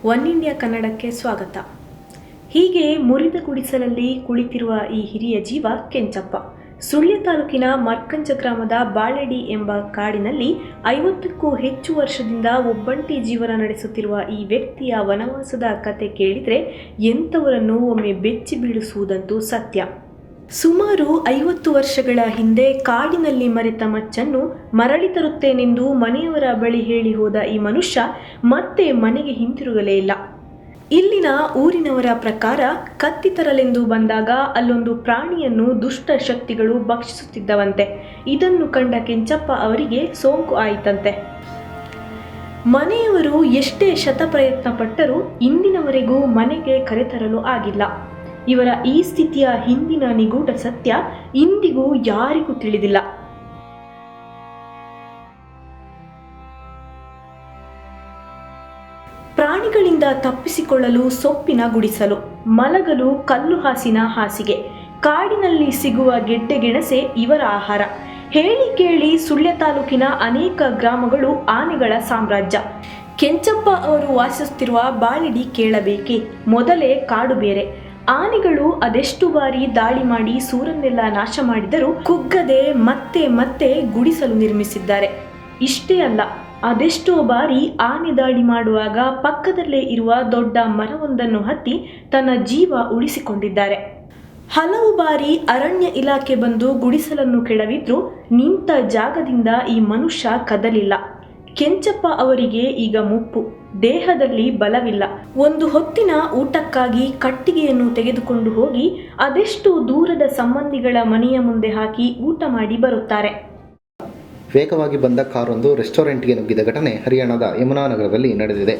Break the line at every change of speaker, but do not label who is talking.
One India ಕನ್ನಡಕ್ಕೆ ಸ್ವಾಗತ. ಹೀಗೆ ಮುರಿದ ಗುಡಿಸಲಲ್ಲಿ ಕುಳಿತಿರುವ ಈ ಹಿರಿಯ ಜೀವ ಕೆಂಚಪ್ಪ ಸುಳ್ಯ ತಾಲೂಕಿನ ಮರ್ಕಂಚ ಗ್ರಾಮದ ಬಾಳೆಡಿ ಎಂಬ ಕಾಡಿನಲ್ಲಿ 50ಕ್ಕೂ ಹೆಚ್ಚು ವರ್ಷದಿಂದ ಒಬ್ಬಂಟಿ ಜೀವನ ನಡೆಸುತ್ತಿರುವ ಈ ವ್ಯಕ್ತಿಯ ವನವಾಸದ ಕತೆ ಕೇಳಿದರೆ ಎಂಥವರನ್ನು ಒಮ್ಮೆ ಬೆಚ್ಚಿ ಬೀಳಿಸುವುದಂತೂ ಸತ್ಯ. ಸುಮಾರು 50 ವರ್ಷಗಳ ಹಿಂದೆ ಕಾಡಿನಲ್ಲಿ ಮರೆತ ಮಚ್ಚನ್ನು ಮರಳಿ ತರುತ್ತೇನೆಂದು ಮನೆಯವರ ಬಳಿ ಹೇಳಿ ಹೋದ ಈ ಮನುಷ್ಯ ಮತ್ತೆ ಮನೆಗೆ ಹಿಂತಿರುಗಲೇ ಇಲ್ಲ. ಇಲ್ಲಿನ ಊರಿನವರ ಪ್ರಕಾರ ಕತ್ತಿ ತರಲೆಂದು ಬಂದಾಗ ಅಲ್ಲೊಂದು ಪ್ರಾಣಿಯನ್ನು ದುಷ್ಟ ಶಕ್ತಿಗಳು ಭಕ್ಷಿಸುತ್ತಿದ್ದವಂತೆ. ಇದನ್ನು ಕಂಡ ಕೆಂಚಪ್ಪ ಅವರಿಗೆ ಸೋಂಕು ಆಯಿತಂತೆ. ಮನೆಯವರು ಎಷ್ಟೇ ಶತಪ್ರಯತ್ನ ಪಟ್ಟರೂ ಇಂದಿನವರೆಗೂ ಮನೆಗೆ ಕರೆತರಲು ಆಗಿಲ್ಲ. ಇವರ ಈ ಸ್ಥಿತಿಯ ಹಿಂದಿನ ನಿಗೂಢ ಸತ್ಯ ಇಂದಿಗೂ ಯಾರಿಗೂ ತಿಳಿದಿಲ್ಲ. ಪ್ರಾಣಿಗಳಿಂದ ತಪ್ಪಿಸಿಕೊಳ್ಳಲು ಸೊಪ್ಪಿನ ಗುಡಿಸಲು, ಮಲಗಲು ಕಲ್ಲು ಹಾಸಿನ ಹಾಸಿಗೆ, ಕಾಡಿನಲ್ಲಿ ಸಿಗುವ ಗೆಡ್ಡೆಗೆಣಸೆ ಇವರ ಆಹಾರ. ಹೇಳಿ ಕೇಳಿ ಸುಳ್ಯ ತಾಲೂಕಿನ ಅನೇಕ ಗ್ರಾಮಗಳು ಆನೆಗಳ ಸಾಮ್ರಾಜ್ಯ. ಕೆಂಚಪ್ಪ ಅವರು ವಾಸಿಸುತ್ತಿರುವ ಬಾಳೆಡಿ ಕೇಳಬೇಕೆ? ಮೊದಲೇ ಕಾಡು ಬೇರೆ. ಆನೆಗಳು ಅದೆಷ್ಟು ಬಾರಿ ದಾಳಿ ಮಾಡಿ ಸೂರನ್ನೆಲ್ಲ ನಾಶ ಮಾಡಿದರೂ ಕುಗ್ಗದೆ ಮತ್ತೆ ಮತ್ತೆ ಗುಡಿಸಲು ನಿರ್ಮಿಸಿದ್ದಾರೆ. ಇಷ್ಟೇ ಅಲ್ಲ, ಅದೆಷ್ಟೋ ಬಾರಿ ಆನೆ ದಾಳಿ ಮಾಡುವಾಗ ಪಕ್ಕದಲ್ಲೇ ಇರುವ ದೊಡ್ಡ ಮರವೊಂದನ್ನು ಹತ್ತಿ ತನ್ನ ಜೀವ ಉಳಿಸಿಕೊಂಡಿದ್ದಾರೆ. ಹಲವು ಬಾರಿ ಅರಣ್ಯ ಇಲಾಖೆ ಬಂದು ಗುಡಿಸಲನ್ನು ಕೆಡವಿದ್ರೂ ನಿಂತ ಜಾಗದಿಂದ ಈ ಮನುಷ್ಯ ಕದಲಿಲ್ಲ. ಕೆಂಚಪ್ಪ ಅವರಿಗೆ ಈಗ ಮುಪ್ಪು, ದೇಹದಲ್ಲಿ ಬಲವಿಲ್ಲ. ಒಂದು ಹೊತ್ತಿನ ಊಟಕ್ಕಾಗಿ ಕಟ್ಟಿಗೆಯನ್ನು ತೆಗೆದುಕೊಂಡು ಹೋಗಿ ಅದೆಷ್ಟು ದೂರದ ಸಂಬಂಧಿಗಳ ಮನೆಯ ಮುಂದೆ ಹಾಕಿ ಊಟ ಮಾಡಿ ಬರುತ್ತಾರೆ.
ವೇಗವಾಗಿ ಬಂದ ಕಾರೊಂದು ರೆಸ್ಟೋರೆಂಟ್ಗೆ ನುಗ್ಗಿದ ಘಟನೆ ಹರಿಯಾಣದ ಯಮುನಾನಗರದಲ್ಲಿ ನಡೆದಿದೆ.